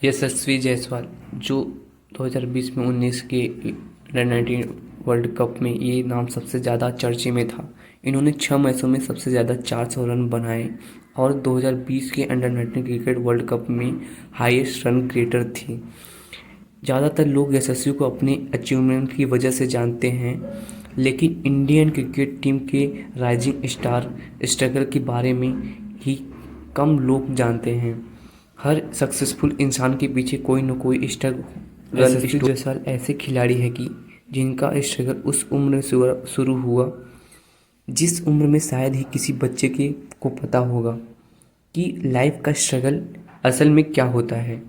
यशस्वी जायसवाल जो 2020 में 19 के अंडर-19 वर्ल्ड कप में ये नाम सबसे ज़्यादा चर्चे में था। इन्होंने 6 मैचों में सबसे ज़्यादा 400 रन बनाए और 2020 के अंडर-19 क्रिकेट वर्ल्ड कप में हाईएस्ट रन क्रिएटर थी। ज़्यादातर लोग यशस्वी को अपनी अचीवमेंट की वजह से जानते हैं, लेकिन इंडियन क्रिकेट टीम के राइजिंग स्टार स्ट्रगल के बारे में ही कम लोग जानते हैं। हर सक्सेसफुल इंसान के पीछे कोई न कोई स्ट्रगल यशस्वी जायसवाल ऐसे खिलाड़ी है कि जिनका स्ट्रगल उस उम्र से शुरू हुआ जिस उम्र में शायद ही किसी बच्चे को पता होगा कि लाइफ का स्ट्रगल असल में क्या होता है।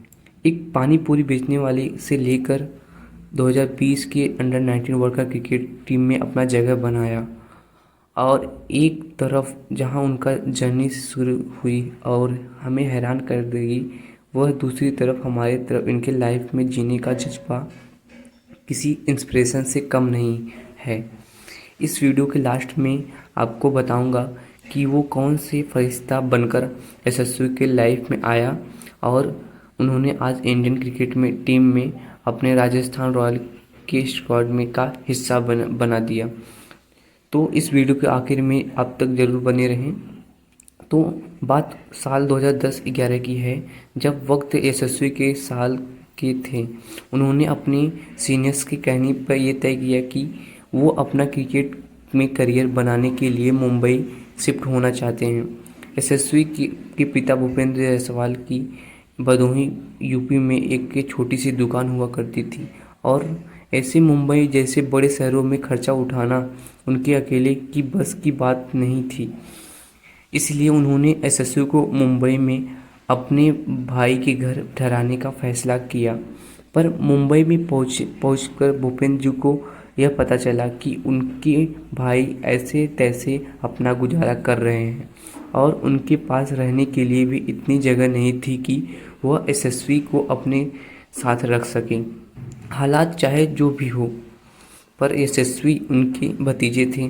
एक पानी पूरी बेचने वाले से लेकर 2020 के under-19 world cup cricket team में अपना जगह बनाया और एक तरफ जहां उनका जर्नी शुरू हुई और हमें हैरान कर देगी, वह दूसरी तरफ हमारे तरफ इनके लाइफ में जीने का जज्बा किसी इंस्पिरेशन से कम नहीं है। इस वीडियो के लास्ट में आपको बताऊंगा कि वो कौन से फरिश्ता बनकर यशस्वी के लाइफ में आया और उन्होंने आज इंडियन क्रिकेट में टीम में अपने राजस्थान रॉयल के स्क्वाड में का हिस्सा बना दिया। तो इस वीडियो के आखिर में आप तक ज़रूर बने रहें। तो बात साल 2010-11 की है, जब वक्त यशस्वी के साल के थे। उन्होंने अपने सीनियर्स के कहने पर यह तय किया कि वो अपना क्रिकेट में करियर बनाने के लिए मुंबई शिफ्ट होना चाहते हैं। यशस्वी के पिता भूपेंद्र जायसवाल की भदोही यूपी में एक छोटी सी दुकान हुआ करती थी और ऐसे मुंबई जैसे बड़े शहरों में खर्चा उठाना उनके अकेले की बस की बात नहीं थी। इसलिए उन्होंने यशस्वी को मुंबई में अपने भाई के घर ठहराने का फैसला किया। पर मुंबई में पहुंचकर भूपेंद्र जी को यह पता चला कि उनके भाई ऐसे तैसे अपना गुजारा कर रहे हैं और उनके पास रहने के लिए भी इतनी जगह नहीं थी कि वह यशस्वी को अपने साथ रख सकें। हालात चाहे जो भी हो, पर यशस्वी उनके भतीजे थे,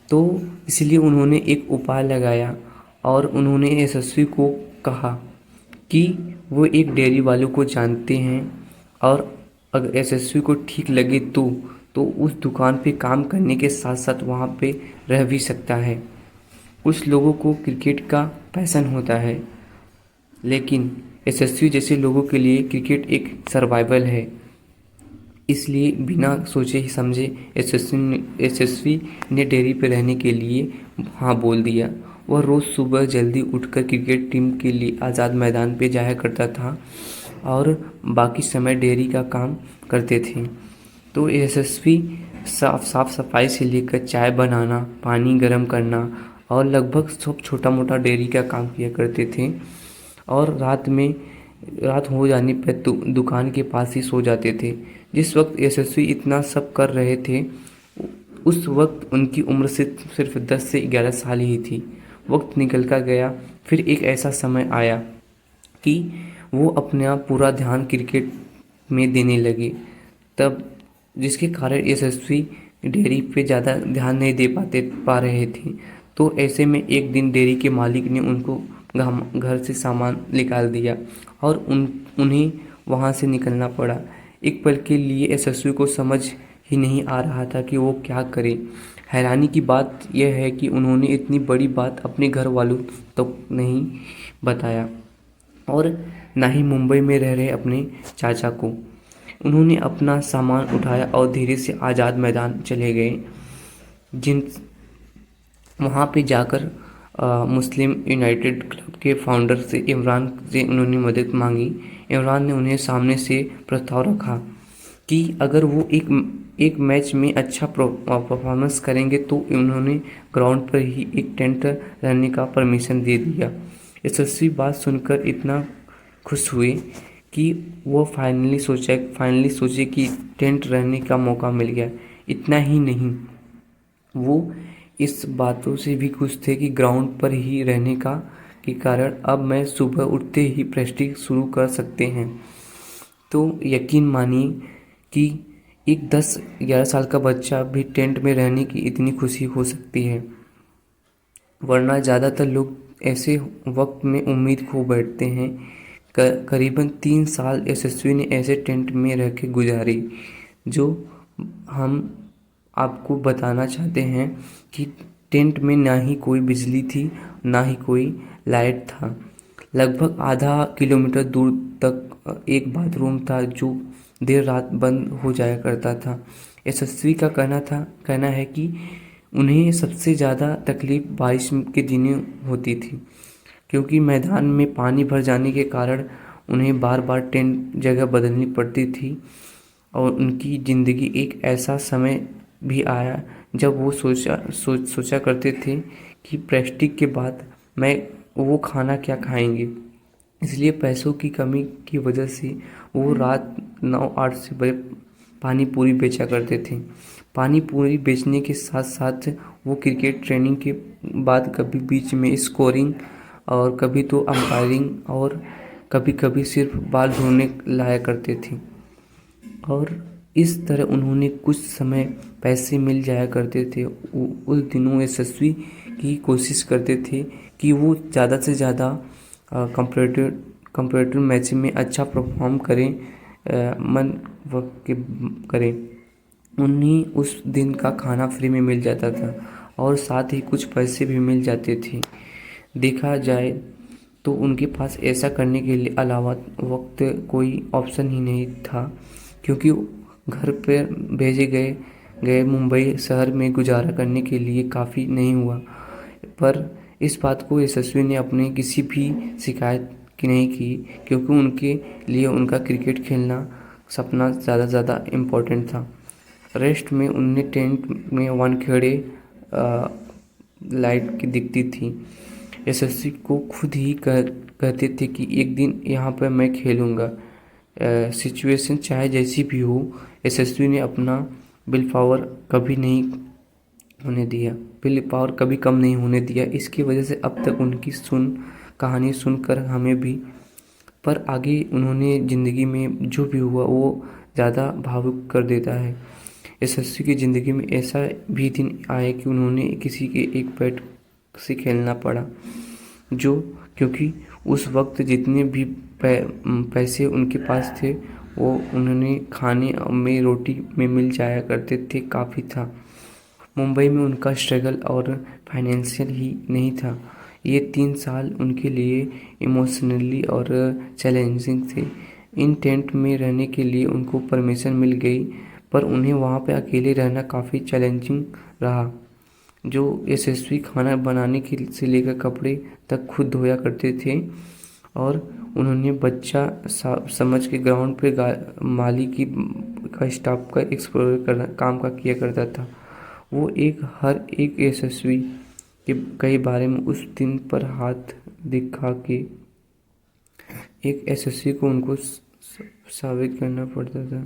तो इसलिए उन्होंने एक उपाय लगाया और उन्होंने यशस्वी को कहा कि वो एक डेयरी वालों को जानते हैं और अगर यशस्वी को ठीक लगे तो उस दुकान पे काम करने के साथ साथ वहाँ पे रह भी सकता है। कुछ लोगों को क्रिकेट का पैशन होता है, लेकिन यशस्वी जैसे लोगों के लिए क्रिकेट एक सर्वाइवल है। इसलिए बिना सोचे ही समझे यशस्वी ने डेयरी पे रहने के लिए हाँ बोल दिया। वह रोज़ सुबह जल्दी उठकर क्रिकेट टीम के लिए आज़ाद मैदान पे जाया करता था और बाकी समय डेयरी का काम करते थे। तो यशस्वी साफ सफाई से लेकर चाय बनाना, पानी गर्म करना और लगभग सब छोटा मोटा डेयरी का काम किया करते थे और रात हो जाने पर दुकान के पास ही सो जाते थे। जिस वक्त यशस्वी इतना सब कर रहे थे उस वक्त उनकी उम्र सिर्फ 10 से 11 साल ही थी। वक्त निकल कर गया। फिर एक ऐसा समय आया कि वो अपना पूरा ध्यान क्रिकेट में देने लगे, तब जिसके कारण यशस्वी डेयरी पे ज़्यादा ध्यान नहीं दे पा रहे थे। तो ऐसे में एक दिन डेयरी के मालिक ने उनको घर से सामान निकाल दिया और उन्हें वहाँ से निकलना पड़ा। एक पल के लिए यशस्वी को समझ ही नहीं आ रहा था कि वो क्या करे। हैरानी की बात यह है कि उन्होंने इतनी बड़ी बात अपने घर वालों तक नहीं बताया और ना ही मुंबई में रह रहे अपने चाचा को। उन्होंने अपना सामान उठाया और धीरे से आज़ाद मैदान चले गए। वहाँ पे जाकर मुस्लिम यूनाइटेड क्लब के फाउंडर से इमरान से उन्होंने मदद मांगी। इमरान ने उन्हें सामने से प्रस्ताव रखा कि अगर वो एक मैच में अच्छा परफॉर्मेंस करेंगे तो उन्होंने ग्राउंड पर ही एक टेंट रहने का परमिशन दे दिया। यशस्वी बात सुनकर इतना खुश हुए कि वो फाइनली सोचे कि टेंट रहने का मौका मिल गया। इतना ही नहीं, वो इस बातों से भी खुश थे कि ग्राउंड पर ही रहने के कारण अब मैं सुबह उठते ही प्रैक्टिस शुरू कर सकते हैं। तो यकीन मानिए कि एक 10-11 साल का बच्चा भी टेंट में रहने की इतनी खुशी हो सकती है, वरना ज़्यादातर लोग ऐसे वक्त में उम्मीद खो बैठते हैं करीबन 3 साल यशस्वी ने ऐसे टेंट में रह के गुजारी, जो हम आपको बताना चाहते हैं कि टेंट में ना ही कोई बिजली थी, ना ही कोई लाइट था। लगभग आधा किलोमीटर दूर तक एक बाथरूम था जो देर रात बंद हो जाया करता था। यशस्वी का कहना है कि उन्हें सबसे ज़्यादा तकलीफ बारिश के दिनों होती थी, क्योंकि मैदान में पानी भर जाने के कारण उन्हें बार बार टेंट जगह बदलनी पड़ती थी। और उनकी ज़िंदगी एक ऐसा समय भी आया जब वो सोचा करते थे कि प्रेस्टीज के बाद मैं वो खाना क्या खाएंगे। इसलिए पैसों की कमी की वजह से वो रात 9-8 से बजे पानी पूरी बेचा करते थे। पानी पूरी बेचने के साथ साथ वो क्रिकेट ट्रेनिंग के बाद कभी बीच में स्कोरिंग और कभी तो अंपायरिंग और कभी कभी सिर्फ बाल धोने लाया करते थे। और इस तरह उन्होंने कुछ समय पैसे मिल जाया करते थे। उस दिनों यशस्वी की कोशिश करते थे कि वो ज़्यादा से ज़्यादा कंप्यूटर मैच में अच्छा परफॉर्म करें, मन वक्त के करें। उन्हें उस दिन का खाना फ्री में मिल जाता था और साथ ही कुछ पैसे भी मिल जाते थे। देखा जाए तो उनके पास ऐसा करने के लिए अलावा वक्त कोई ऑप्शन ही नहीं था, क्योंकि घर पर भेजे गए मुंबई शहर में गुजारा करने के लिए काफ़ी नहीं हुआ। पर इस बात को यशस्वी ने अपने किसी भी शिकायत की नहीं की, क्योंकि उनके लिए उनका क्रिकेट खेलना सपना ज़्यादा इम्पोर्टेंट था। रेस्ट में उन्हें टेंट में वानखेड़े लाइट की दिखती थी। यशस्वी को खुद ही कहते थे कि एक दिन यहाँ पर मैं खेलूँगा। सिचुएशन चाहे जैसी भी हो, यशस्वी ने अपना विल पावर कभी नहीं होने दिया, विल पावर कभी कम नहीं होने दिया। इसकी वजह से अब तक उनकी कहानी सुनकर हमें भी, पर आगे उन्होंने ज़िंदगी में जो भी हुआ वो ज़्यादा भावुक कर देता है। यशस्वी की ज़िंदगी में ऐसा भी दिन आए कि उन्होंने किसी के एक बैट से खेलना पड़ा, जो क्योंकि उस वक्त जितने भी पैसे उनके पास थे वो उन्होंने खाने में रोटी में मिल जाया करते थे, काफ़ी था। मुंबई में उनका स्ट्रगल और फाइनेंशियल ही नहीं था। ये 3 साल उनके लिए इमोशनली और चैलेंजिंग थे। इन टेंट में रहने के लिए उनको परमिशन मिल गई, पर उन्हें वहाँ पे अकेले रहना काफ़ी चैलेंजिंग रहा। जो यशस्वी खाना बनाने के से लेकर कपड़े तक खुद धोया करते थे, और उन्होंने बच्चा समझ के ग्राउंड पे माली की का स्टाफ का एक्सप्लोर करना काम का किया करता था। वो हर एक यशस्वी के बारे में उस दिन पर हाथ दिखा के एक यशस्वी को उनको साबित करना पड़ता था।